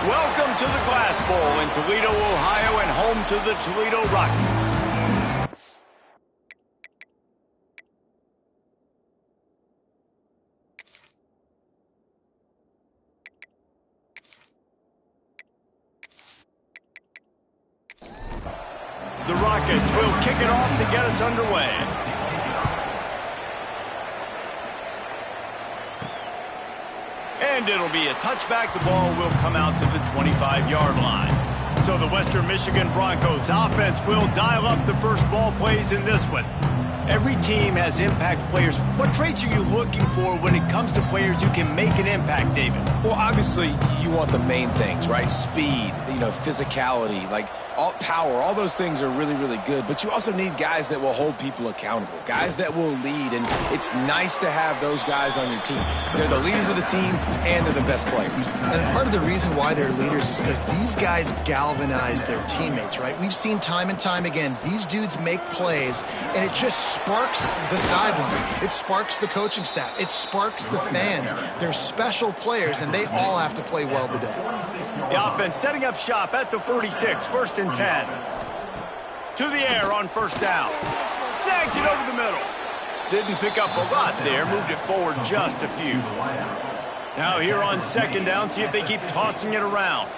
Welcome to the Glass Bowl in Toledo, Ohio, and home to the Toledo Rockies. The Rockets will kick it off to get us underway. And it'll be a touchback. The ball will come out to the 25-yard line. So the Western Michigan Broncos offense will dial up the first ball plays in this one. Every team has impact players. What traits are you looking for when it comes to players who can make an impact, David? Well, obviously, you want the main things, right? Speed, physicality, all power, all those things are really, really good. But you also need guys that will hold people accountable, guys that will lead. And it's nice to have those guys on your team. They're the leaders of the team, and they're the best players. And part of the reason why they're leaders is because these guys galvanize their teammates, right? We've seen time and time again, these dudes make plays, and it just sparks the sideline. It sparks the coaching staff. It sparks the fans. They're special players, and they all have to play well today. The offense setting up shop at the 46, first and 10. To the air on first down. Snags it over the middle. Didn't pick up a lot there. Moved it forward just a few. Now here on second down, see if they keep tossing it around.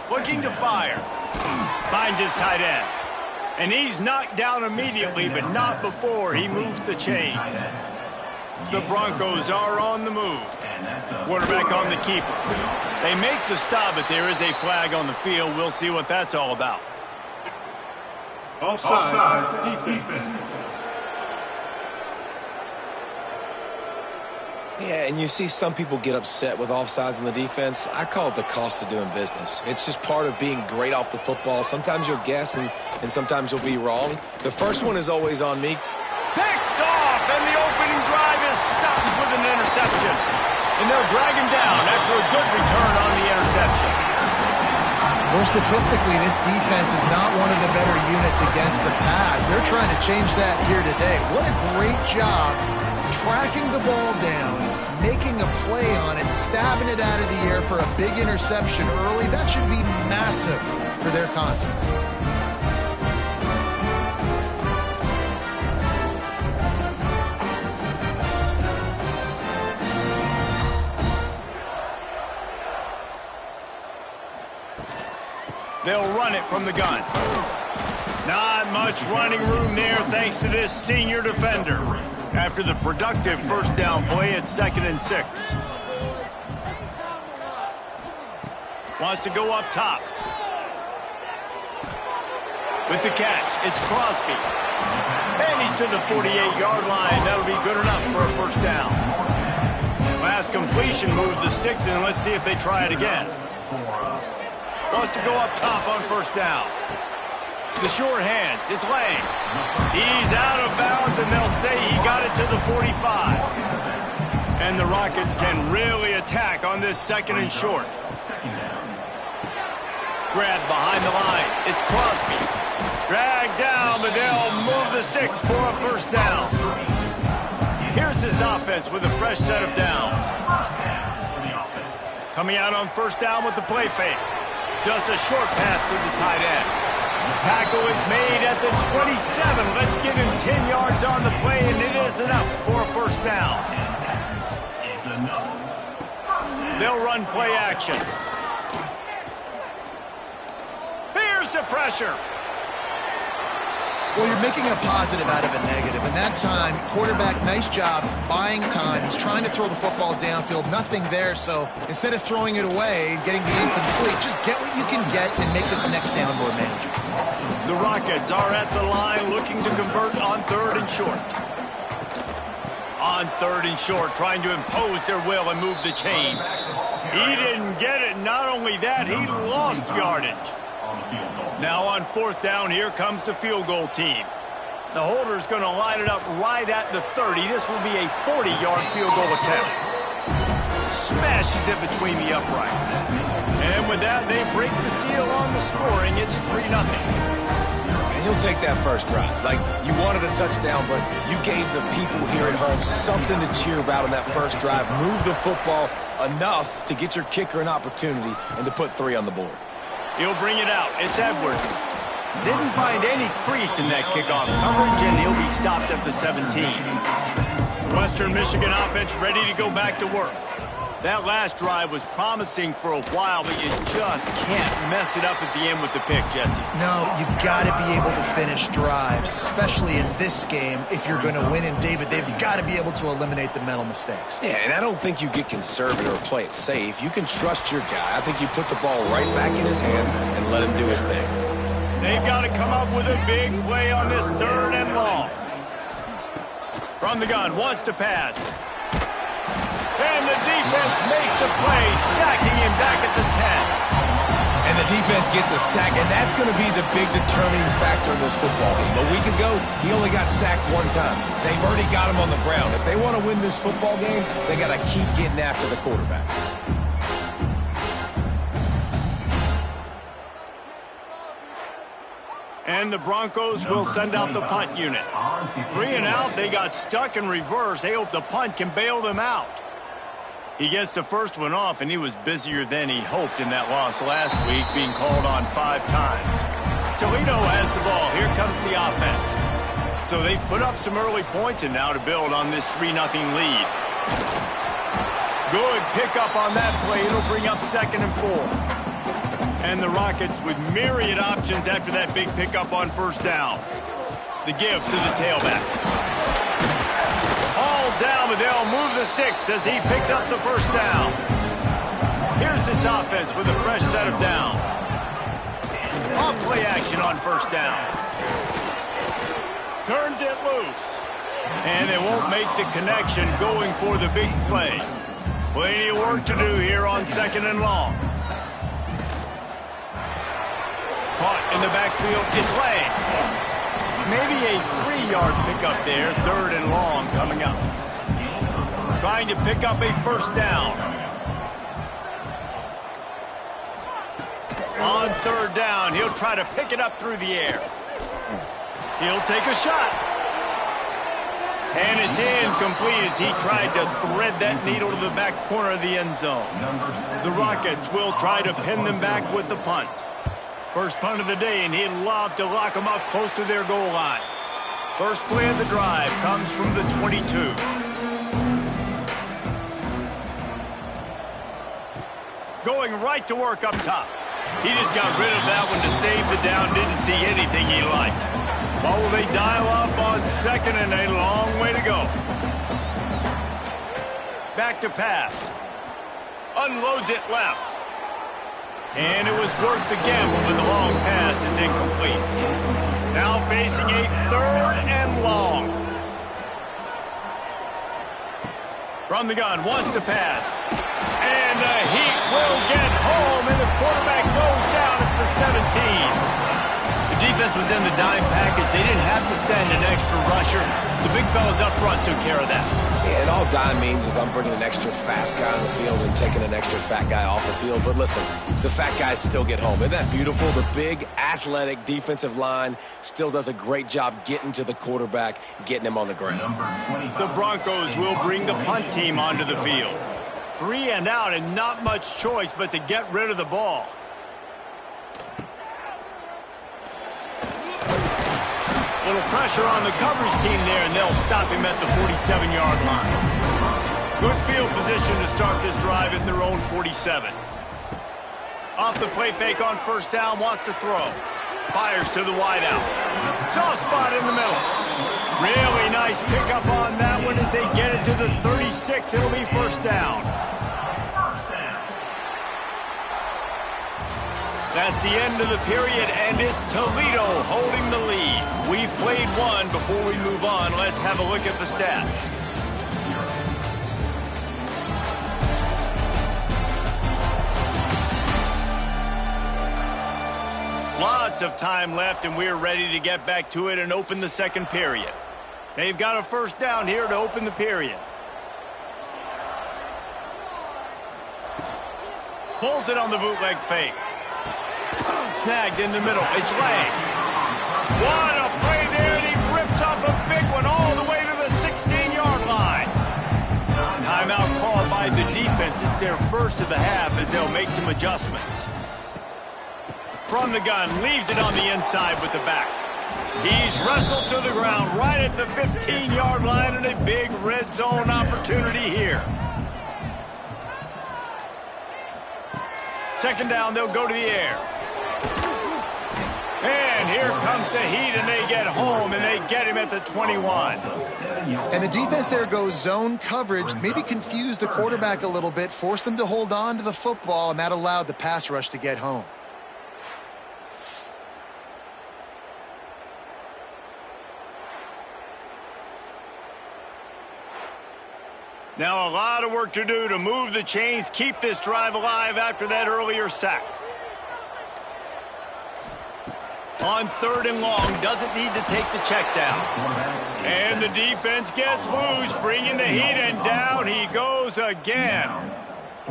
Looking to fire. Finds his tight end. And he's knocked down immediately, but not before he moves the chains. The Broncos are on the move. Quarterback on the keeper. They make the stop, but there is a flag on the field. We'll see what that's all about. Offside, defense. Yeah, and you see some people get upset with offsides on the defense. I call it the cost of doing business. It's just part of being great off the football. Sometimes you'll guess, and sometimes you'll be wrong. The first one is always on me. Picked off, and the opening drive is stopped with an interception. And they'll drag him down after a good return on the interception. More statistically, this defense is not one of the better units against the pass. They're trying to change that here today. What a great job tracking the ball down, making a play on it, stabbing it out of the air for a big interception early. That should be massive for their confidence. They'll run it from the gun. Not much running room there thanks to this senior defender. After the productive first down play, it's 2nd and 6. Wants to go up top. With the catch, it's Crosby. And he's to the 48-yard line. That'll be good enough for a first down. Last completion moved the sticks in. Let's see if they try it again. Wants to go up top on first down. The short hands, it's Lang. He's out of bounds, and they'll say he got it to the 45. And the Rockets can really attack on this 2nd and short. Grab behind the line. It's Crosby. Dragged down, but they'll move the sticks for a first down. Here's his offense with a fresh set of downs. Coming out on first down with the play fake. Just a short pass to the tight end. Tackle is made at the 27. Let's give him 10 yards on the play, and it is enough for a first down. They'll run play action. Here's the pressure. Well, you're making a positive out of a negative. And that time, quarterback, nice job buying time. He's trying to throw the football downfield. Nothing there. So instead of throwing it away and getting the incomplete, just get what you can get and make this next down more manageable. The Rockets are at the line looking to convert on 3rd and short. On 3rd and short, trying to impose their will and move the chains. He didn't get it. Not only that, he lost yardage. Now on 4th down, here comes the field goal team. The holder's going to line it up right at the 30. This will be a 40-yard field goal attempt. Smashes it between the uprights. And with that, they break the seal on the scoring. It's 3-0. And you'll take that first drive. Like, you wanted a touchdown, but you gave the people here at home something to cheer about on that first drive. Move the football enough to get your kicker an opportunity and to put 3 on the board. He'll bring it out. It's Edwards. Didn't find any crease in that kickoff coverage, and he'll be stopped at the 17. Western Michigan offense ready to go back to work. That last drive was promising for a while, but you just can't mess it up at the end with the pick, Jesse. No, you got to be able to finish drives, especially in this game. If you're going to win, and David, they've got to be able to eliminate the mental mistakes. Yeah, and I don't think you get conservative or play it safe. You can trust your guy. I think you put the ball right back in his hands and let him do his thing. They've got to come up with a big play on this 3rd and long. From the gun, wants to pass. And the defense makes a play, sacking him back at the 10. And the defense gets a sack, and that's going to be the big determining factor in this football game. A week ago, he only got sacked 1 time. They've already got him on the ground. If they want to win this football game, they got to keep getting after the quarterback. And the Broncos will send out the punt unit. 3 and out, they got stuck in reverse. They hope the punt can bail them out. He gets the first one off, and he was busier than he hoped in that loss last week, being called on 5 times. Toledo has the ball. Here comes the offense. So they've put up some early points, and now to build on this 3-0 lead. Good pickup on that play. It'll bring up 2nd and 4. And the Rockets with myriad options after that big pickup on first down. The give to the tailback. All down, but they'll move the sticks as he picks up the first down. Here's this offense with a fresh set of downs. Off play action on first down. Turns it loose. And they won't make the connection going for the big play. Plenty of work to do here on 2nd and long. Caught in the backfield, it's Lang. Maybe a 3-yard pickup there, 3rd and long coming up. Trying to pick up a first down. On 3rd down, he'll try to pick it up through the air. He'll take a shot. And it's incomplete as he tried to thread that needle to the back corner of the end zone. The Rockets will try to pin them back with the punt. First punt of the day, and he'd love to lock them up close to their goal line. First play of the drive comes from the 22. Going right to work up top. He just got rid of that one to save the down. Didn't see anything he liked. Well, will they dial up on second and a long way to go? Back to pass. Unloads it left. And it was worth the gamble, but the long pass is incomplete. Now facing a third and long. From the gun, wants to pass. And the Heat will get home, and the quarterback goes down at the 17. The defense was in the dime package. They didn't have to send an extra rusher. The big fellas up front took care of that. Yeah, and all dime means is I'm bringing an extra fast guy on the field and taking an extra fat guy off the field. But listen, the fat guys still get home. Isn't that beautiful? The big, athletic defensive line still does a great job getting to the quarterback, getting him on the ground. The Broncos will bring the punt team onto the field. 3 and out and not much choice but to get rid of the ball. Little pressure on the coverage team there, and they'll stop him at the 47-yard line. Good field position to start this drive at their own 47. Off the play fake on first down, wants to throw. Fires to the wideout. Soft spot in the middle. Really nice pickup on that one as they get it to the 36. It'll be first down. That's the end of the period, and it's Toledo holding the lead. We've played one. Before we move on, let's have a look at the stats. Lots of time left, and we're ready to get back to it and open the second period. They've got a first down here to open the period. Pulls it on the bootleg fake. Snagged in the middle. It's Lang. What a play there, and he rips off a big one all the way to the 16-yard line. Timeout called by the defense. It's their first of the half as they'll make some adjustments. From the gun, leaves it on the inside with the back. He's wrestled to the ground right at the 15-yard line, and a big red zone opportunity here. Second down, they'll go to the air. And here comes the Heat, and they get home, and they get him at the 21. And the defense there goes zone coverage, maybe confused the quarterback a little bit, forced him to hold on to the football, and that allowed the pass rush to get home. Now a lot of work to do to move the chains, keep this drive alive after that earlier sack. On third and long, doesn't need to take the check down. And the defense gets loose, bringing the Heat, and down he goes again.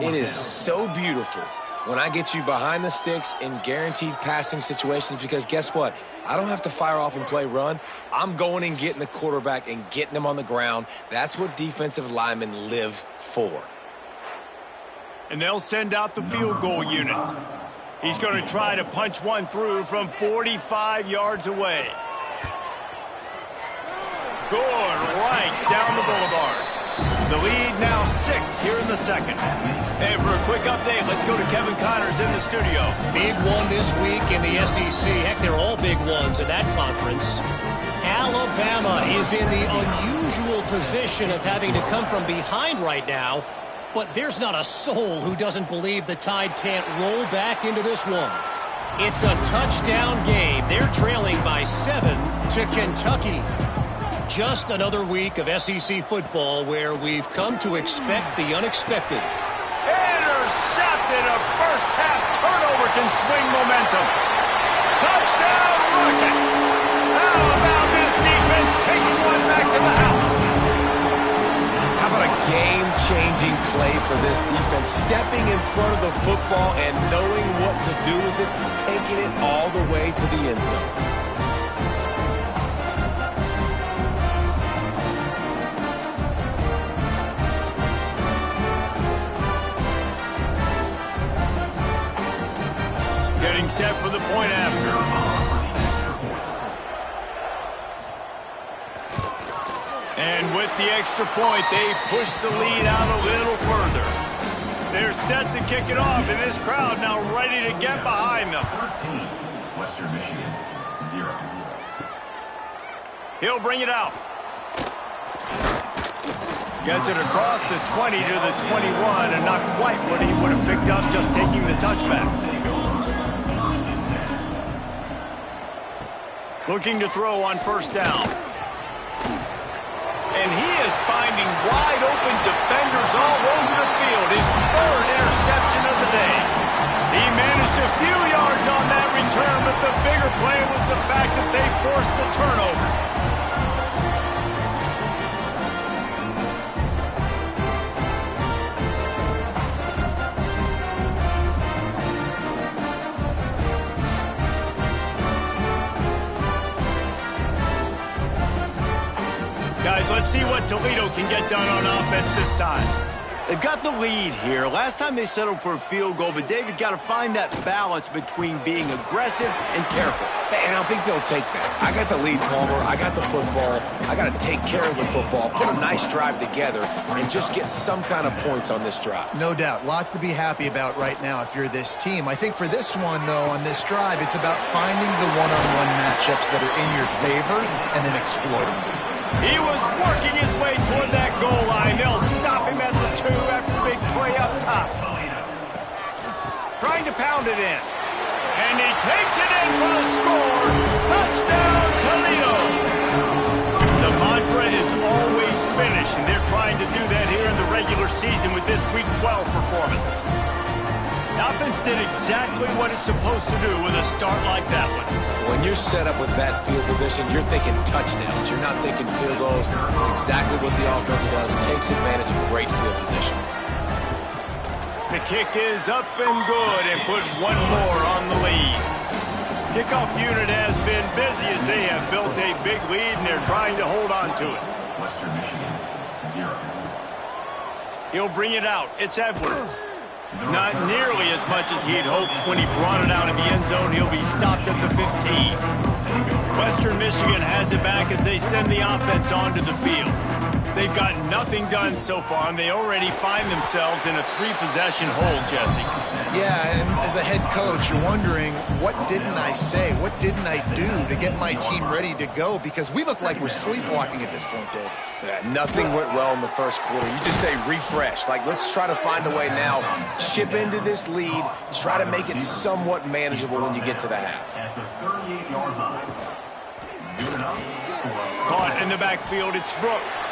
It is so beautiful when I get you behind the sticks in guaranteed passing situations, because guess what? I don't have to fire off and play run. I'm going and getting the quarterback and getting him on the ground. That's what defensive linemen live for. And they'll send out the field goal unit. He's going to try to punch one through from 45 yards away. Good, right down the boulevard. The lead now 6 here in the second. And for a quick update, let's go to Kevin Connors in the studio. Big one this week in the SEC. Heck, they're all big ones in that conference. Alabama is in the unusual position of having to come from behind right now. But there's not a soul who doesn't believe the Tide can't roll back into this one. It's a touchdown game. They're trailing by 7 to Kentucky. Just another week of SEC football where we've come to expect the unexpected. Intercepted. A first-half turnover can swing momentum. Touchdown, Rockets. How about this defense taking one back to the house? How about a game-changing play for this defense, stepping in front of the football and knowing what to do with it, taking it all the way to the end zone. Getting set for the point after. And with the extra point, they push the lead out a little further. They're set to kick it off, and this crowd now ready to get behind them. 13, Western Michigan, 0. He'll bring it out. Gets it across the 20 to the 21, and not quite what he would have picked up just taking the touchback. Looking to throw on first down. And he is finding wide open defenders all over the field. His third interception of the day. He managed a few yards on that return, but the bigger play was the fact that they forced the turnover. Guys, let's see what Toledo can get done on offense this time. They've got the lead here. Last time they settled for a field goal, but David got to find that balance between being aggressive and careful. And I think they'll take that. I got the lead, Palmer. I got the football. I got to take care of the football, put a nice drive together, and just get some kind of points on this drive. No doubt. Lots to be happy about right now if you're this team. I think for this one, though, on this drive, it's about finding the one-on-one matchups that are in your favor and then exploiting them. He was working his way toward that goal line. They'll stop him at the 2 after the big play up top. Trying to pound it in. And he takes it in for the score. Touchdown, Toledo. The mantra is always finish, and they're trying to do that here in the regular season with this Week 12 performance. The offense did exactly what it's supposed to do with a start like that one. When you're set up with that field position, you're thinking touchdowns. You're not thinking field goals. It's exactly what the offense does. Takes advantage of great field position. The kick is up and good and put one more on the lead. Kickoff unit has been busy as they have built a big lead and they're trying to hold on to it. Western Michigan, 0. He'll bring it out. It's Edwards. Not nearly as much as he'd hoped when he brought it out of the end zone. He'll be stopped at the 15. Western Michigan has it back as they send the offense onto the field. They've got nothing done so far, and they already find themselves in a 3-possession hole, Jesse. Yeah, and as a head coach, you're wondering, what didn't I say? What didn't I do to get my team ready to go? Because we look like we're sleepwalking at this point, Dave. Yeah, nothing went well in the first quarter. You just say refresh. Like, let's try to find a way now. Chip into this lead. Try to make it somewhat manageable when you get to the half. At the 38-yard line. Caught in the backfield, it's Brooks.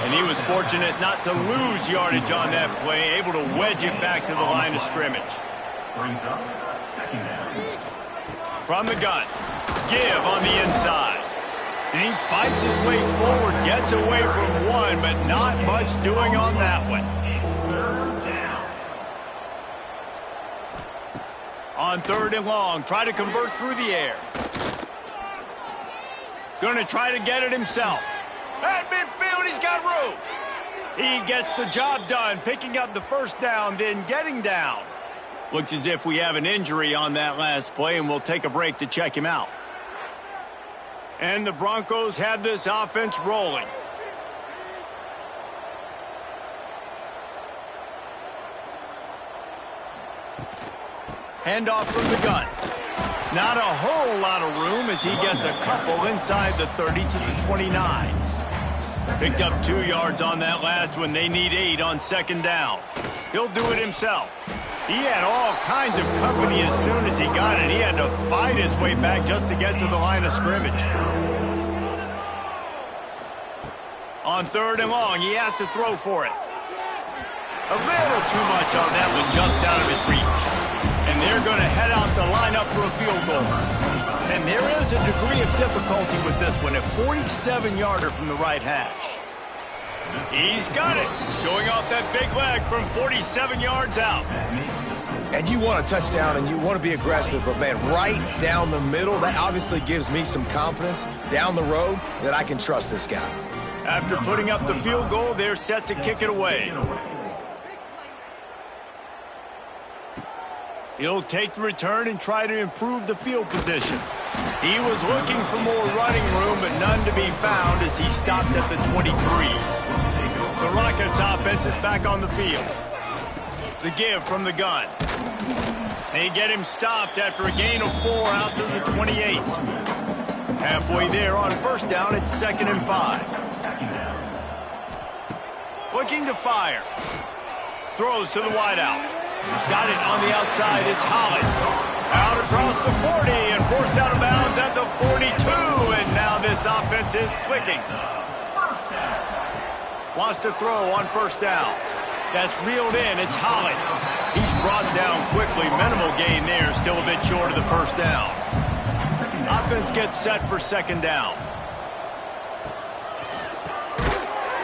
And he was fortunate not to lose yardage on that play, able to wedge it back to the line of scrimmage. Brings up second down. From the gun, give on the inside. And he fights his way forward, gets away from one, but not much doing on that one. Third down. On 3rd and long, try to convert through the air. Going to try to get it himself. At midfield, he's got room. He gets the job done, picking up the first down, then getting down. Looks as if we have an injury on that last play, and we'll take a break to check him out. And the Broncos have this offense rolling. Handoff from the gun. Not a whole lot of room as he gets a couple inside the 30 to the 29. Picked up 2 yards on that last one. They need 8 on 2nd down. He'll do it himself. He had all kinds of company as soon as he got it. He had to fight his way back just to get to the line of scrimmage. On 3rd and long, he has to throw for it. A little too much on that one, just out of his reach. And they're going to head out to line up for a field goal. And there is a degree of difficulty with this one, a 47-yarder from the right hash. He's got it, showing off that big leg from 47 yards out. And you want a touchdown and you want to be aggressive, but man, right down the middle, that obviously gives me some confidence down the road that I can trust this guy. After putting up the field goal, they're set to kick it away. He'll take the return and try to improve the field position. He was looking for more running room, but none to be found as he stopped at the 23. The Rockets offense is back on the field. The give from the gun. They get him stopped after a gain of 4 out to the 28. Halfway there on first down, it's 2nd and 5. Looking to fire. Throws to the wideout. Got it on the outside. It's Holland. Out across the 40 and forced out of bounds at the 42. And now this offense is clicking. Wants to throw on first down. That's reeled in. It's Holland. He's brought down quickly. Minimal gain there. Still a bit short of the first down. Offense gets set for 2nd down.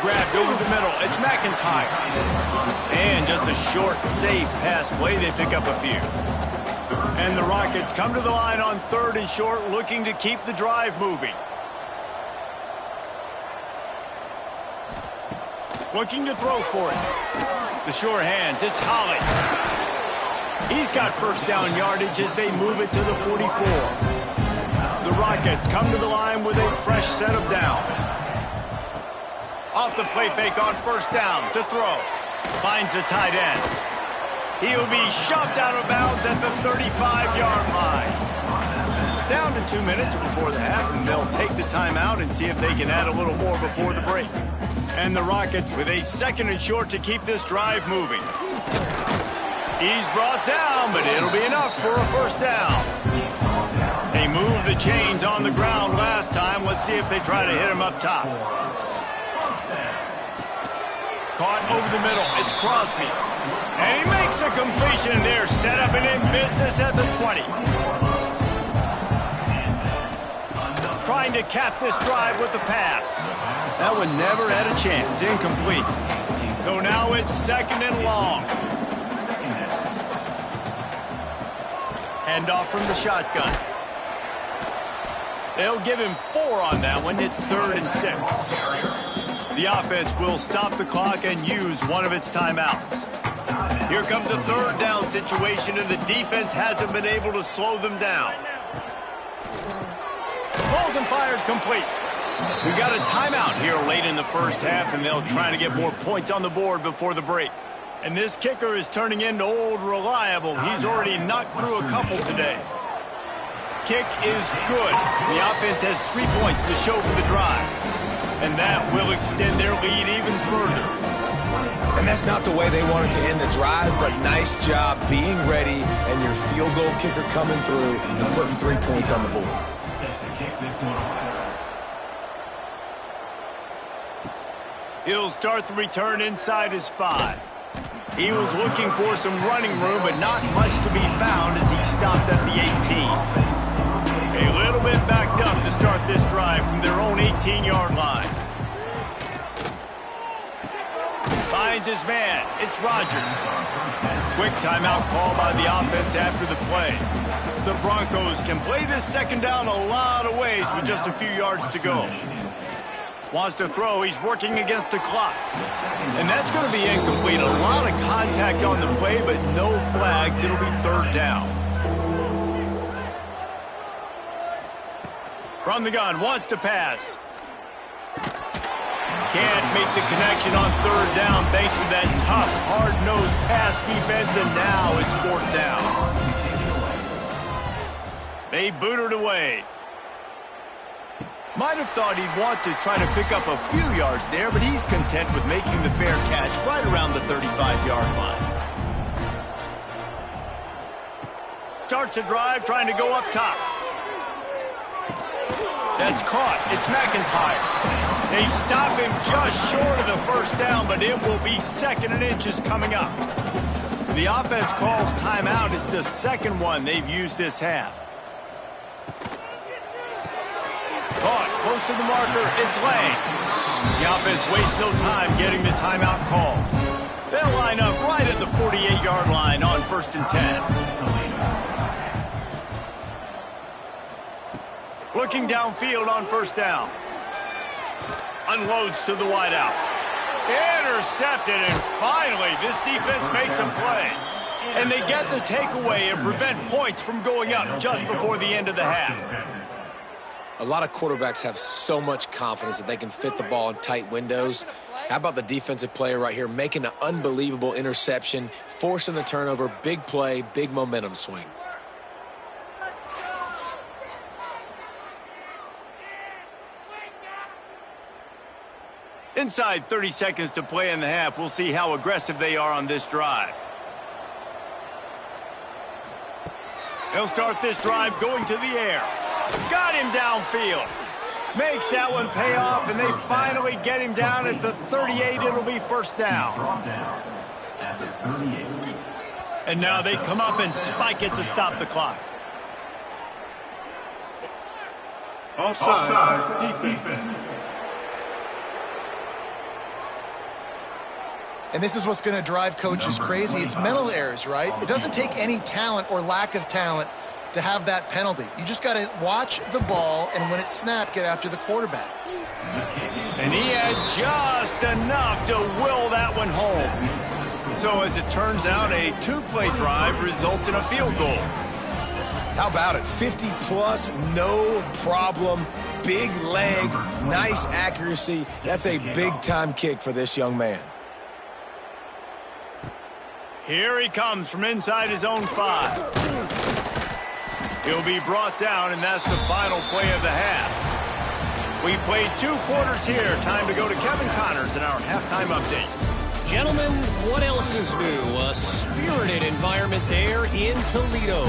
Grabbed over the middle. It's McIntyre. And just a short, safe pass play. They pick up a few. And the Rockets come to the line on 3rd and short, looking to keep the drive moving. Looking to throw for it. The sure hands. It's Holland. He's got first down yardage as they move it to the 44. The Rockets come to the line with a fresh set of downs. Off the play fake on first down to throw. Finds the tight end. He'll be shoved out of bounds at the 35-yard line. Down to 2 minutes before the half, and they'll take the timeout and see if they can add a little more before the break. And the Rockets with a 2nd and short to keep this drive moving. He's brought down, but it'll be enough for a first down. They moved the chains on the ground last time. Let's see if they try to hit him up top. Caught over the middle. It's Crosby. And he makes a completion there. Set up and in business at the 20. Trying to cap this drive with the pass. That one never had a chance. Incomplete. So now it's 2nd and long. Handoff from the shotgun. They'll give him 4 on that one. It's 3rd and 6. The offense will stop the clock and use one of its timeouts. Here comes a 3rd down situation, and the defense hasn't been able to slow them down. Balls and fired complete. We got a timeout here late in the first half, and they'll try to get more points on the board before the break. And this kicker is turning into old reliable. He's already knocked through a couple today. Kick is good. The offense has 3 points to show for the drive. And that will extend their lead even further. And that's not the way they wanted to end the drive, but nice job being ready and your field goal kicker coming through and putting 3 points on the board. He'll start the return inside his 5. He was looking for some running room, but not much to be found as he stopped at the 18. A little bit backed up to start this drive from their own 18-yard line. Finds his man. It's Rodgers. Quick timeout call by the offense after the play. The Broncos can play this 2nd down a lot of ways with just a few yards to go. Wants to throw. He's working against the clock. And that's going to be incomplete. A lot of contact on the play, but no flags. It'll be 3rd down. From the gun. Wants to pass. Can't make the connection on 3rd down thanks to that tough, hard-nosed pass defense, and now it's 4th down. They boot it away. Might have thought he'd want to try to pick up a few yards there, but he's content with making the fair catch right around the 35-yard line. Starts a drive trying to go up top. That's caught. It's McIntyre. They stop him just short of the first down, but it will be 2nd and inches coming up. The offense calls timeout. It's the 2nd one they've used this half. Caught close to the marker. It's Lang. The offense wastes no time getting the timeout call. They'll line up right at the 48-yard line on 1st and 10. Looking downfield on first down. Unloads to the wideout. Intercepted, and finally this defense makes a play. And they get the takeaway and prevent points from going up just before the end of the half. A lot of quarterbacks have so much confidence that they can fit the ball in tight windows. How about the defensive player right here making an unbelievable interception, forcing the turnover, big play, big momentum swing. Inside 30 seconds to play in the half. We'll see how aggressive they are on this drive. They'll start this drive going to the air. Got him downfield. Makes that one pay off, and they finally get him down at the 38. It'll be first down. Brought down at the 38. And now they come up and spike it to stop the clock. Offside defense. And this is what's going to drive coaches crazy. It's mental errors, right? It doesn't take any talent or lack of talent to have that penalty. You just got to watch the ball, and when it's snapped, get after the quarterback. And he had just enough to will that one home. So as it turns out, a two-play drive results in a field goal. How about it? 50-plus, no problem. Big leg, nice accuracy. That's a big-time kick for this young man. Here he comes from inside his own 5. He'll be brought down, and that's the final play of the half. We played 2 quarters here. Time to go to Kevin Connors in our halftime update. Gentlemen, what else is new? A spirited environment there in Toledo.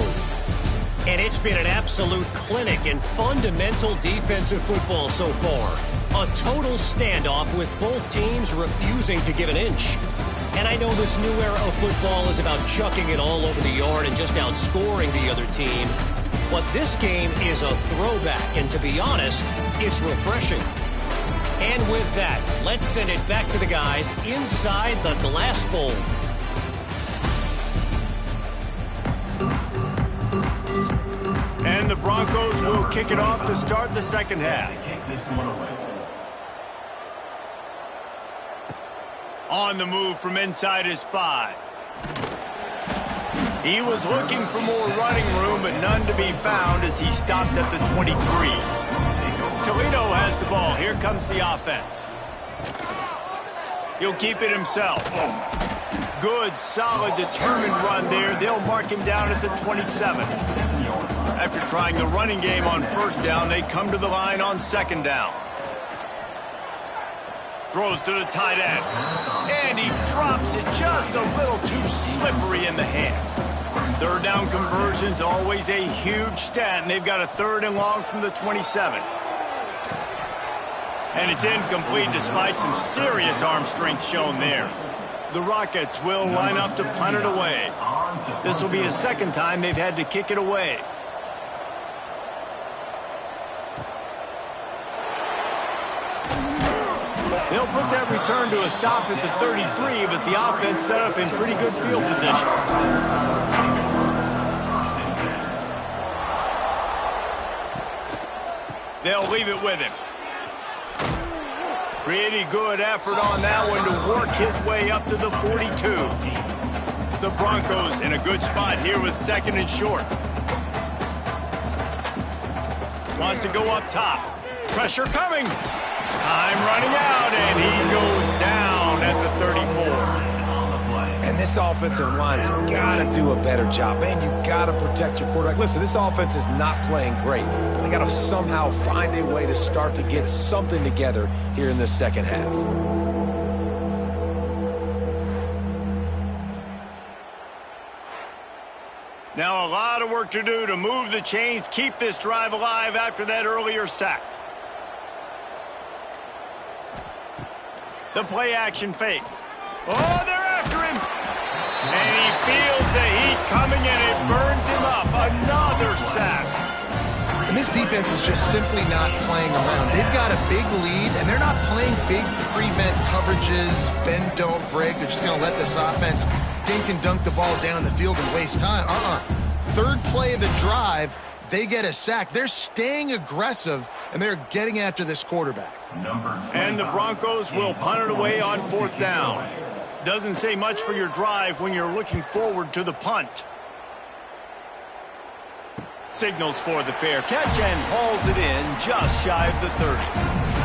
And it's been an absolute clinic in fundamental defensive football so far. A total standoff with both teams refusing to give an inch. And I know this new era of football is about chucking it all over the yard and just outscoring the other team. But this game is a throwback, and to be honest, it's refreshing. And with that, let's send it back to the guys inside the glass bowl. And the Broncos will kick it off to start the second half. Kick this one away. On the move from inside his 5. He was looking for more running room, but none to be found as he stopped at the 23. Toledo has the ball. Here comes the offense. He'll keep it himself. Good, solid, determined run there. They'll mark him down at the 27. After trying the running game on first down, they come to the line on second down. Throws to the tight end. And he drops it just a little too slippery in the hands. Third down conversion's always a huge stat, and they've got a 3rd and long from the 27. And it's incomplete despite some serious arm strength shown there. The Rockets will line up to punt it away. This will be a second time they've had to kick it away. They'll put that return to a stop at the 33, but the offense set up in pretty good field position. They'll leave it with him. Pretty good effort on that one to work his way up to the 42. The Broncos in a good spot here with 2nd and short. Wants to go up top. Pressure coming. Time running out, and he goes down at the 34. And this offensive line's got to do a better job. Man, you got to protect your quarterback. Listen, this offense is not playing great. They got to somehow find a way to start to get something together here in the second half. Now a lot of work to do to move the chains, keep this drive alive after that earlier sack. The play action fake. Oh, they're after him. And he feels the heat coming, and it burns him up. Another sack. And this defense is just simply not playing around. They've got a big lead, and they're not playing big prevent coverages, bend, don't break. They're just going to let this offense dink and dunk the ball down the field and waste time. Third play of the drive, they get a sack. They're staying aggressive, and they're getting after this quarterback. And the Broncos will punt it away on 4th down. Doesn't say much for your drive when you're looking forward to the punt. Signals for the fair catch and hauls it in just shy of the 30.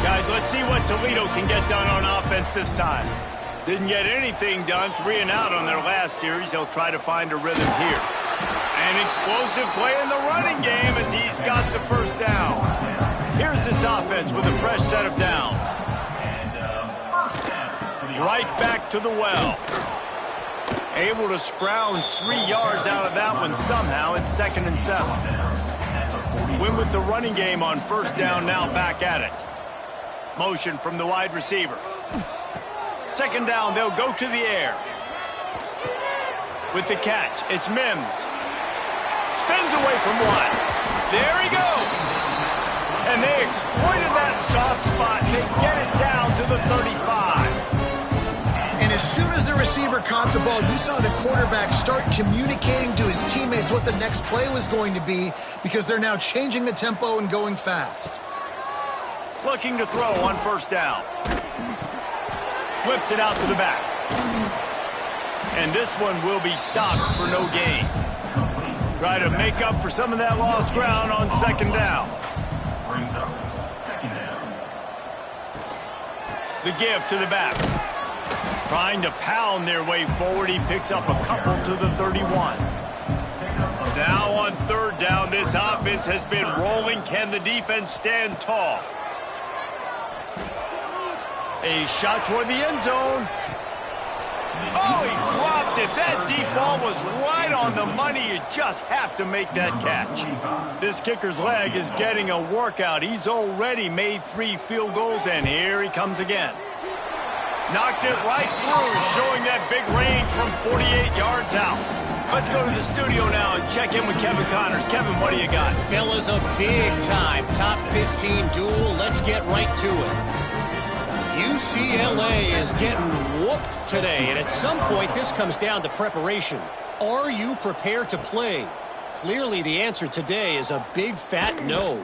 Guys, let's see what Toledo can get done on offense this time. Didn't get anything done, 3 and out on their last series. They'll try to find a rhythm here. An explosive play in the running game as he's got the first down. Here's this offense with a fresh set of downs. Right back to the well. Able to scrounge 3 yards out of that one somehow. It's 2nd and 7. Win with the running game on first down, now back at it. Motion from the wide receiver. 2nd down, they'll go to the air. With the catch, it's Mims. Spins away from one. There he goes. And they exploited that soft spot, and they get it down to the 35. And as soon as the receiver caught the ball, you saw the quarterback start communicating to his teammates what the next play was going to be because they're now changing the tempo and going fast. Looking to throw on first down. Flips it out to the back. And this one will be stopped for no gain. Try to make up for some of that lost ground on 2nd down. Brings up 2nd down. The give to the back. Trying to pound their way forward. He picks up a couple to the 31. Now on 3rd down, this offense has been rolling. Can the defense stand tall? A shot toward the end zone. Oh, he dropped it. That deep ball was right on the money. You just have to make that catch. This kicker's leg is getting a workout. He's already made 3 field goals, and here he comes again. Knocked it right through, showing that big range from 48 yards out. Let's go to the studio now and check in with Kevin Connors. Kevin, what do you got? Fellas, a big-time top 15 duel. Let's get right to it. UCLA is getting whooped today, and at some point this comes down to preparation. Are you prepared to play? Clearly the answer today is a big fat no.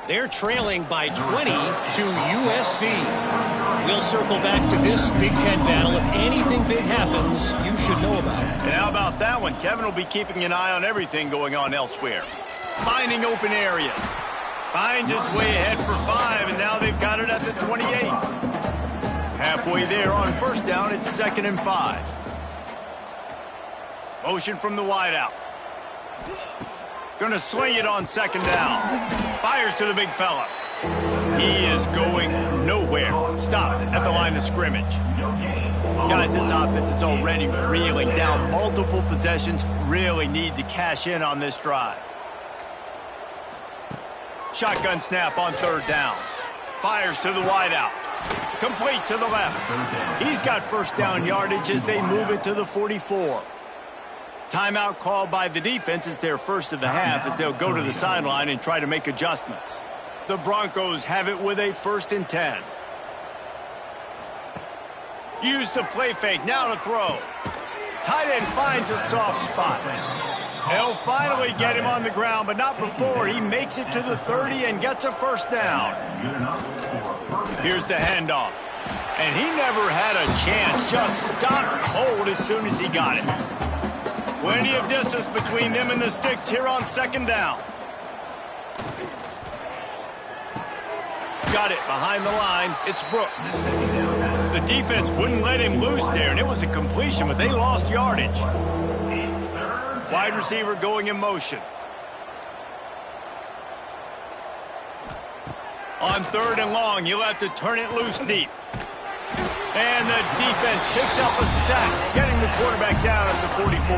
They're trailing by 20 to USC. We'll circle back to this Big Ten battle. If anything big happens, you should know about it. And how about that one? Kevin will be keeping an eye on everything going on elsewhere. Finding open areas. Finds his way ahead for 5, and now they've got it at the 28. Halfway there on first down, it's 2nd and 5. Motion from the wideout. Gonna swing it on 2nd down. Fires to the big fella. He is going nowhere. Stop at the line of scrimmage. Guys, this offense is already reeling down multiple possessions. Really need to cash in on this drive. Shotgun snap on 3rd down. Fires to the wideout. Complete to the left. He's got first down yardage as they move it to the 44. Timeout called by the defense. It's their first of the half as they'll go to the sideline and try to make adjustments. The Broncos have it with a 1st and 10. Use the play fake. Now to throw. Tight end finds a soft spot. They'll finally get him on the ground, but not before he makes it to the 30 and gets a first down. Here's the handoff. And he never had a chance. Just stopped cold as soon as he got it. Plenty of distance between them and the sticks here on 2nd down. Got it behind the line. It's Brooks. The defense wouldn't let him loose there, and it was a completion, but they lost yardage. Wide receiver going in motion. On 3rd and long, you'll have to turn it loose deep. And the defense picks up a sack, getting the quarterback down at the 44.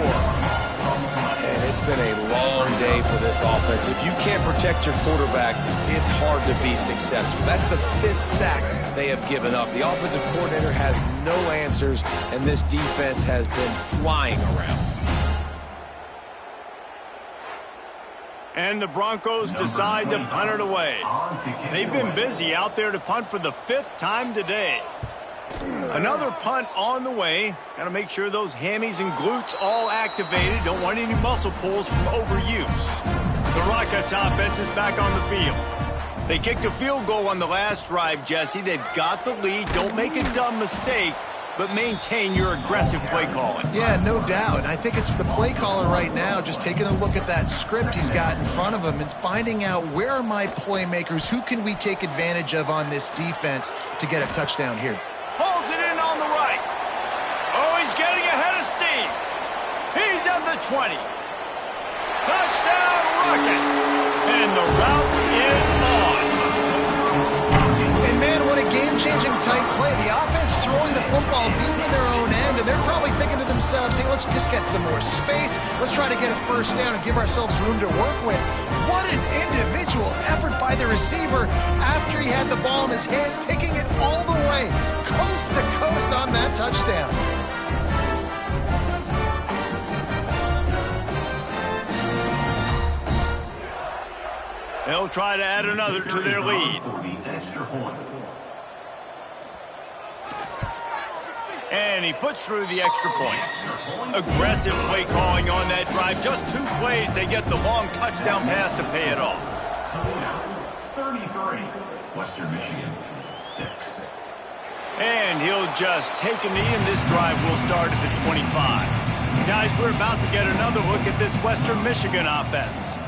And it's been a long day for this offense. If you can't protect your quarterback, it's hard to be successful. That's the 5th sack they have given up. The offensive coordinator has no answers, and this defense has been flying around. And the Broncos decide to punt it away. They've been busy out there to punt for the 5th time today. Another punt on the way. Got to make sure those hammies and glutes all activated. Don't want any muscle pulls from overuse. The Rockets offense is back on the field. They kicked a field goal on the last drive, Jesse. They've got the lead. Don't make a dumb mistake. but maintain your aggressive play calling. Yeah, no doubt. I think it's the play caller right now just taking a look at that script he's got in front of him and finding out where are my playmakers, who can we take advantage of on this defense to get a touchdown here. Pulls it in on the right. Oh, he's getting ahead of steam. He's at the 20. Touchdown Rockets. And the route is on. And man, what a game-changing type play. The offense throwing the football deep in their own end, and they're probably thinking to themselves, hey, let's just get some more space. Let's try to get a first down and give ourselves room to work with. What an individual effort by the receiver after he had the ball in his hand, taking it all the way, coast to coast on that touchdown. They'll try to add another to their lead. And he puts through the extra point. Aggressive play calling on that drive. Just 2 plays, they get the long touchdown pass to pay it off. Toledo, 33. Western Michigan, 6. And he'll just take a knee, and this drive will start at the 25. Guys, we're about to get another look at this Western Michigan offense.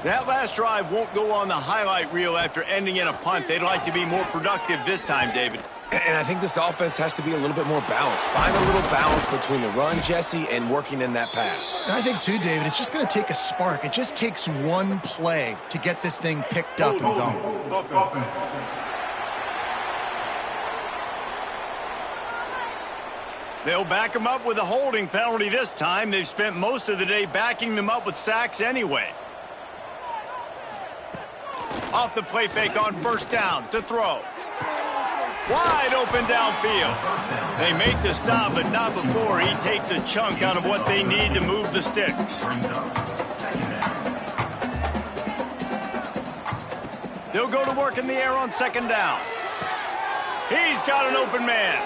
That last drive won't go on the highlight reel after ending in a punt. They'd like to be more productive this time, David. And I think this offense has to be a little bit more balanced. Find a little balance between the run, Jesse, and working in that pass. And I think, too, David, it's just going to take a spark. It just takes one play to get this thing picked up and going. They'll back them up with a holding penalty this time. They've spent most of the day backing them up with sacks anyway. Off the play fake on first down to throw. Wide open downfield. They make the stop, but not before he takes a chunk out of what they need to move the sticks. They'll go to work in the air on second down. He's got an open man.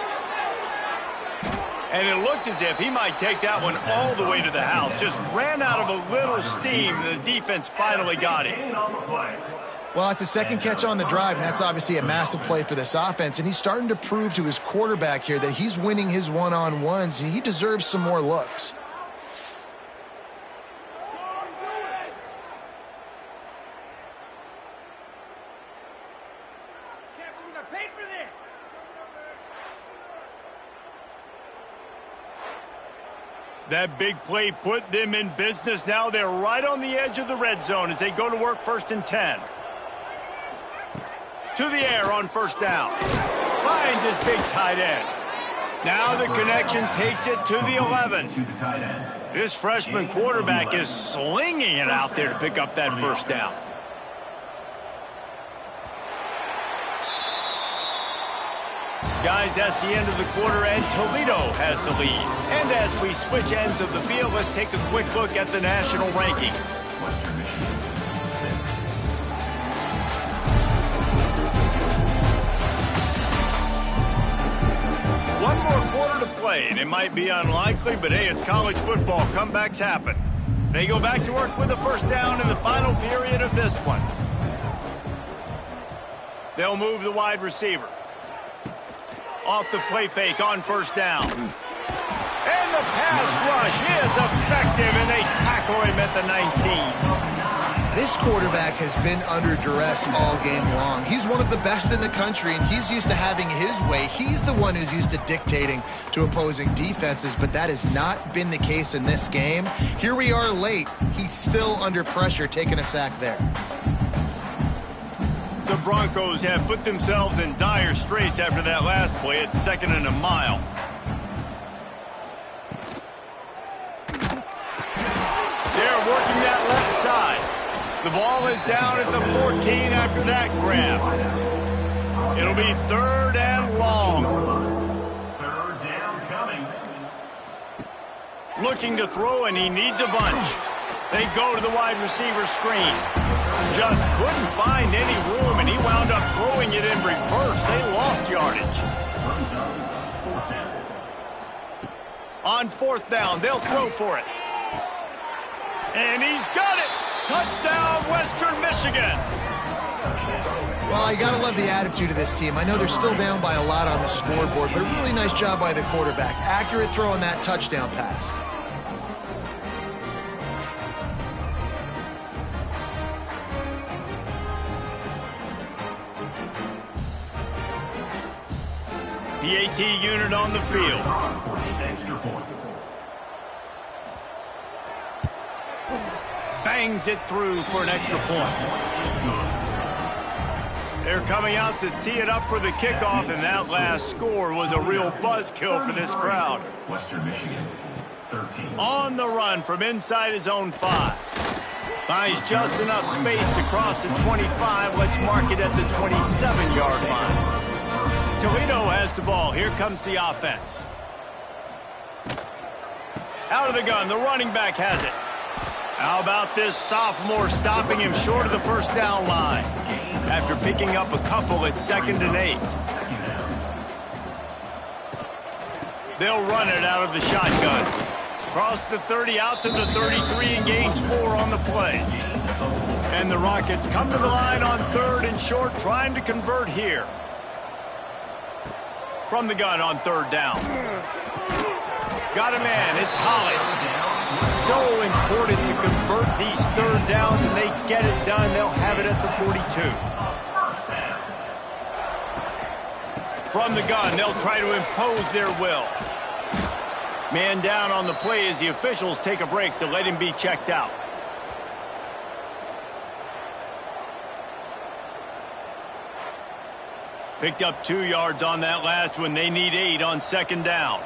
And it looked as if he might take that one all the way to the house. Just ran out of a little steam, and the defense finally got him. Well, it's a second catch on the drive, and that's obviously a massive play for this offense. And he's starting to prove to his quarterback here that he's winning his one-on-ones, and he deserves some more looks. That big play put them in business. Now they're right on the edge of the red zone as they go to work first and 10. To the air on first down. Finds his big tight end. Now the connection takes it to the 11. This freshman quarterback is slinging it out there to pick up that first down. Guys, that's the end of the quarter, and Toledo has the lead. And as we switch ends of the field, let's take a quick look at the national rankings. One more quarter to play, and it might be unlikely, but hey, it's college football. Comebacks happen. They go back to work with a first down in the final period of this one. They'll move the wide receiver. Off the play fake on first down. And the pass rush is effective, and they tackle him at the 19. This quarterback has been under duress all game long. He's one of the best in the country, and he's used to having his way. He's the one who's used to dictating to opposing defenses, but that has not been the case in this game. Here we are late. He's still under pressure, taking a sack there. The Broncos have put themselves in dire straits after that last play. It's second and a mile. They're working that left side. The ball is down at the 14 after that grab. It'll be third and long. Third down coming. Looking to throw, and he needs a bunch. They go to the wide receiver screen. Just couldn't find any room, and he wound up throwing it in reverse. They lost yardage. On fourth down, they'll throw for it. And he's got it. Touchdown, Western Michigan. Well, you got to love the attitude of this team. I know they're still down by a lot on the scoreboard, but a really nice job by the quarterback. Accurate throw on that touchdown pass. The AT unit on the field. Bangs it through for an extra point. They're coming out to tee it up for the kickoff, and that last score was a real buzzkill for this crowd. Western Michigan, 13. On the run from inside his own 5. Finds just enough space to cross the 25. Let's mark it at the 27-yard line. Toledo has the ball. Here comes the offense. Out of the gun. The running back has it. How about this sophomore stopping him short of the first down line after picking up a couple at 2nd and 8. They'll run it out of the shotgun. Cross the 30 out to the 33 and gains 4 on the play. And the Rockets come to the line on 3rd and short, trying to convert here. From the gun on 3rd down. Got a man. It's Holly. So important to convert these 3rd downs, and they get it done. They'll have it at the 42. From the gun, they'll try to impose their will. Man down on the play as the officials take a break to let him be checked out. Picked up 2 yards on that last one. They need 8 on 2nd down.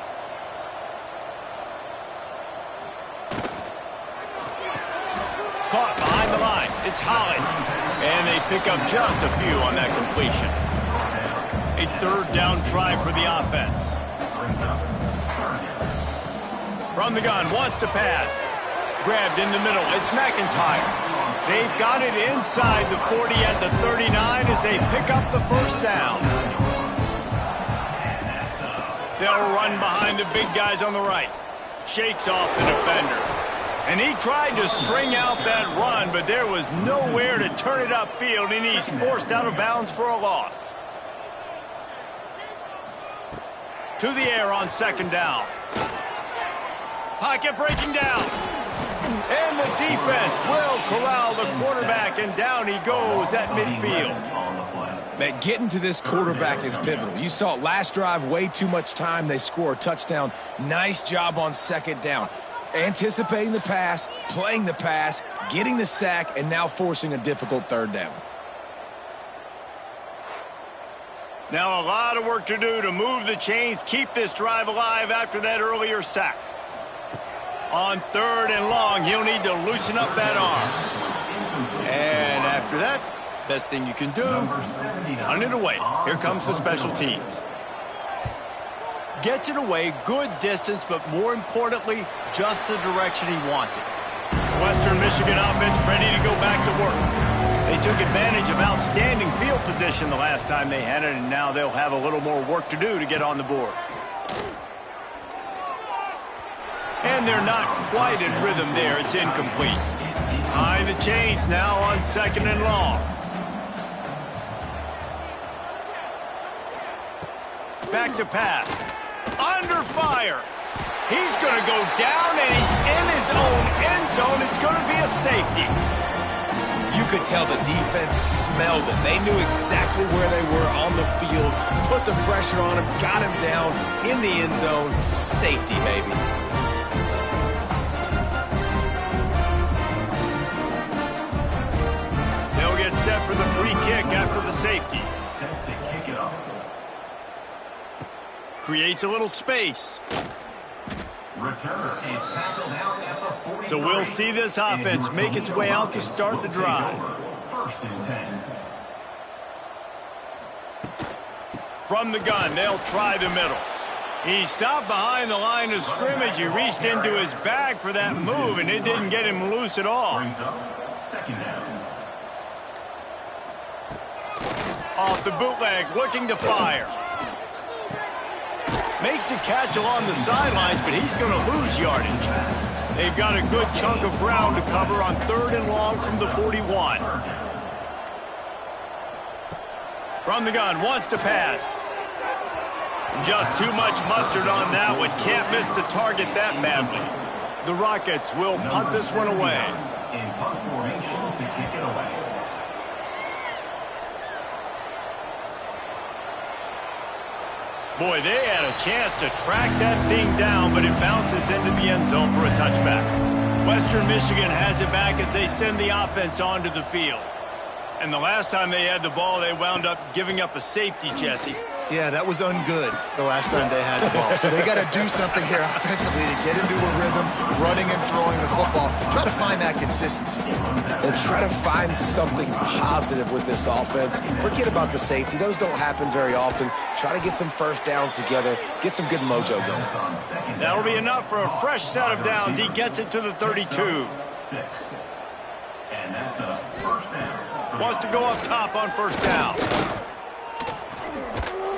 Caught behind the line. It's Holland. And they pick up just a few on that completion. A 3rd down try for the offense. From the gun, wants to pass. Grabbed in the middle. It's McIntyre. They've got it inside the 40 at the 39 as they pick up the 1st down. They'll run behind the big guys on the right. Shakes off the defender. And he tried to string out that run, but there was nowhere to turn it upfield, and he's forced out of bounds for a loss. To the air on 2nd down. Pocket breaking down. And the defense will corral the quarterback, and down he goes at midfield. Man, getting to this quarterback is pivotal. You saw it last drive, way too much time. They score a touchdown. Nice job on 2nd down. Anticipating the pass, playing the pass, getting the sack, and now forcing a difficult 3rd down. Now a lot of work to do to move the chains, keep this drive alive after that earlier sack. On 3rd and long, he'll need to loosen up that arm. And after that, best thing you can do, run it away. Here comes the special teams. Gets it away, good distance, but more importantly, just the direction he wanted. Western Michigan offense ready to go back to work. They took advantage of outstanding field position the last time they had it, and now they'll have a little more work to do to get on the board. And they're not quite in rhythm there. It's incomplete. Behind the chains now on 2nd and long. Back to pass. Under fire. He's going to go down, and he's in his own end zone. It's going to be a safety. You could tell the defense smelled it. They knew exactly where they were on the field, put the pressure on him, got him down in the end zone. Safety, baby. They'll get set for the free kick after the safety. Set to kick it off. Creates a little space. Returner is tackled out at the 43. So we'll see this offense make its way out to start the drive. 1st and 10. From the gun, they'll try the middle. He stopped behind the line of scrimmage. He reached into his bag for that move, and it didn't get him loose at all. Brings up 2nd down. Off the bootleg, looking to fire. Makes a catch along the sidelines, but he's going to lose yardage. They've got a good chunk of ground to cover on 3rd and long from the 41. From the gun, wants to pass. Just too much mustard on that one. Can't miss the target that badly. The Rockets will punt this one away. In punt formation to kick it away. Boy, they had a chance to track that thing down, but it bounces into the end zone for a touchback. Western Michigan has it back as they send the offense onto the field. And the last time they had the ball, they wound up giving up a safety, Jesse. Yeah, that was ungood the last time they had the ball. So they got to do something here offensively to get into a rhythm, running and throwing the football. Try to find that consistency. And try to find something positive with this offense. Forget about the safety. Those don't happen very often. Try to get some first downs together. Get some good mojo going. That'll be enough for a fresh set of downs. He gets it to the 32. And that's a first down. Wants to go up top on first down.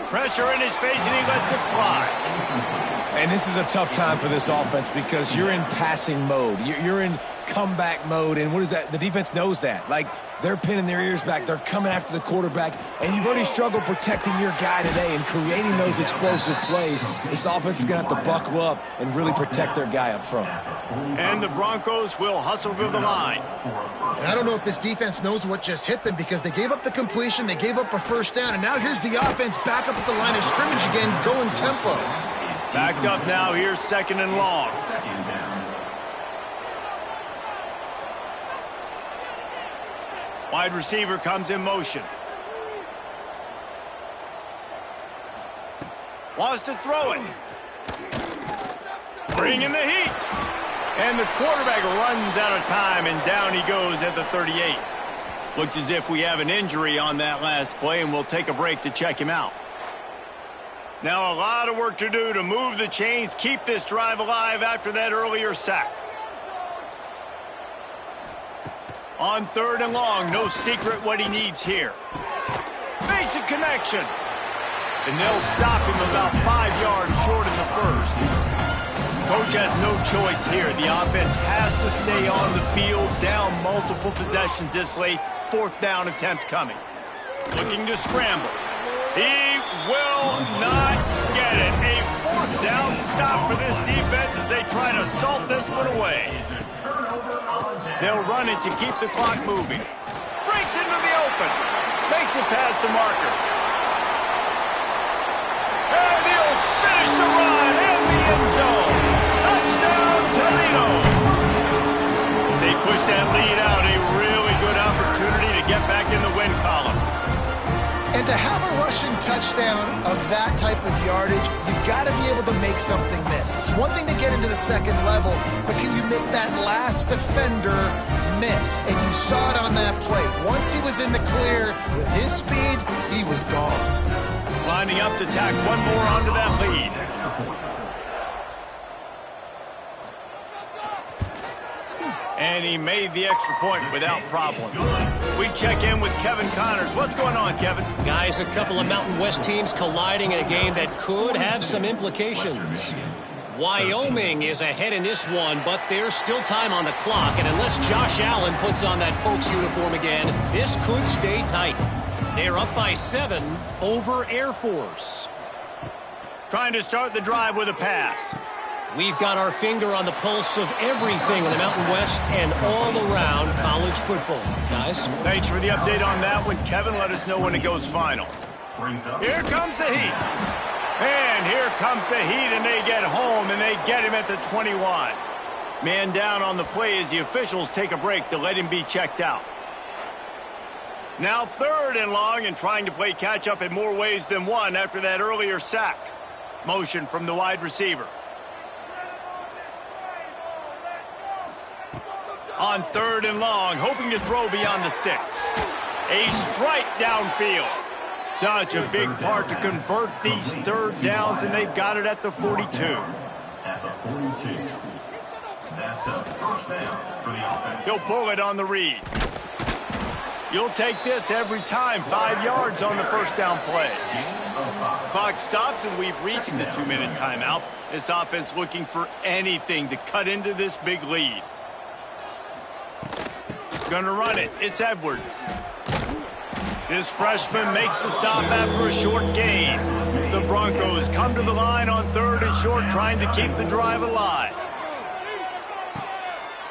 Pressure in his face, and he lets it fly. And this is a tough time for this offense because you're in passing mode. You're in comeback mode, and what is that? The defense knows that. Like, they're pinning their ears back. They're coming after the quarterback, and you've already struggled protecting your guy today and creating those explosive plays. This offense is going to have to buckle up and really protect their guy up front. And the Broncos will hustle to the line. And I don't know if this defense knows what just hit them because they gave up the completion, they gave up a first down, and now here's the offense back up at the line of scrimmage again, going tempo. Backed up now, here's second and long. Wide receiver comes in motion. Wants to throw it. Bringing the heat. And the quarterback runs out of time, and down he goes at the 38. Looks as if we have an injury on that last play, and we'll take a break to check him out. Now a lot of work to do to move the chains, keep this drive alive after that earlier sack. On third and long, no secret what he needs here. Makes a connection. And they'll stop him about 5 yards short in the first. Coach has no choice here. The offense has to stay on the field, down multiple possessions this late. Fourth down attempt coming. Looking to scramble. He will not get it. A fourth down stop for this defense as they try to salt this one away. They'll run it to keep the clock moving. Breaks into the open. Makes it past the marker. And he'll finish the run in the end zone. Touchdown, Toledo. As they push that lead out, a really good opportunity to get back in the win column. And to have a rushing touchdown of that type of yardage, you've got to be able to make something miss. It's one thing to get into the second level, but can you make that last defender miss? And you saw it on that play. Once he was in the clear with his speed, he was gone. Lining up to tack one more onto that lead. And he made the extra point without problem. We check in with Kevin Connors. What's going on, Kevin? Guys, a couple of Mountain West teams colliding in a game that could have some implications. Wyoming is ahead in this one, but there's still time on the clock. And unless Josh Allen puts on that Pokes uniform again, this could stay tight. They're up by 7 over Air Force. Trying to start the drive with a pass. We've got our finger on the pulse of everything in the Mountain West and all around college football. Guys? Thanks for the update on that one, Kevin. Let us know when it goes final. Here comes the heat. And here comes the heat, and they get home, and they get him at the 21. Man down on the play as the officials take a break to let him be checked out. Now third and long, and trying to play catch-up in more ways than one after that earlier sack. Motion from the wide receiver. On third and long, hoping to throw beyond the sticks. A strike downfield. Such a big part to convert these third downs, and they've got it at the 42. At the 42. That's a first down for the offense. He'll pull it on the read. You'll take this every time. 5 yards on the first down play. Clock stops, and we've reached the 2-minute timeout. This offense looking for anything to cut into this big lead. Gonna run it. It's Edwards. This freshman makes the stop after a short gain. The Broncos come to the line on 3rd and short, trying to keep the drive alive.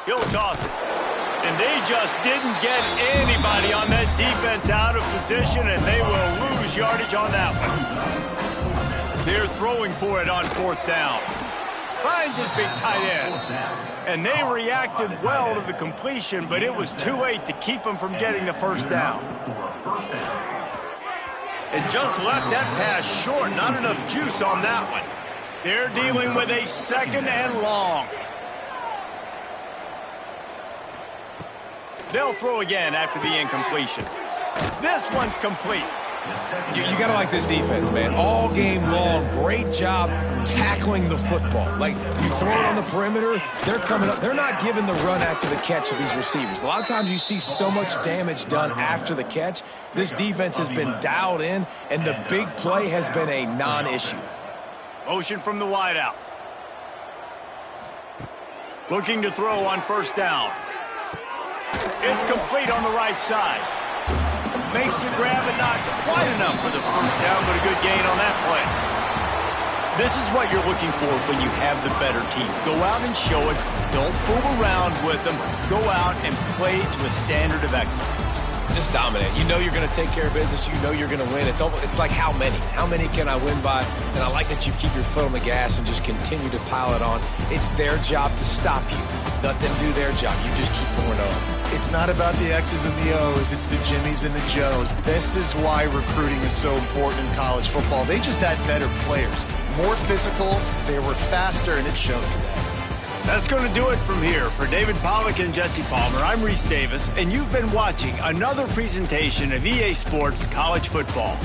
He'll toss it. And they just didn't get anybody on that defense out of position, and they will lose yardage on that one. They're throwing for it on 4th down. Finds his big tight end. And they reacted well to the completion, but it was too late to keep them from getting the 1st down. And just left that pass short. Not enough juice on that one. They're dealing with a 2nd and long. They'll throw again after the incompletion. This one's complete. You got to like this defense, man. All game long, great job tackling the football. Like, you throw it on the perimeter, they're coming up. They're not giving the run after the catch to these receivers. A lot of times you see so much damage done after the catch. This defense has been dialed in, and the big play has been a non-issue. Motion from the wideout. Looking to throw on 1st down. It's complete on the right side. Makes the grab and not quite enough for the 1st down, but a good gain on that play. This is what you're looking for when you have the better team. Go out and show it. Don't fool around with them. Go out and play to a standard of excellence. Just dominate. You know you're going to take care of business. You know you're going to win. It's like how many? How many can I win by? And I like that you keep your foot on the gas and just continue to pile it on. It's their job to stop you. Let them do their job. You just keep going on. It's not about the X's and the O's. It's the Jimmies and the Joes. This is why recruiting is so important in college football. They just had better players. More physical, they were faster, and it showed today. That's going to do it from here. For David Pollack and Jesse Palmer, I'm Reese Davis, and you've been watching another presentation of EA Sports College Football.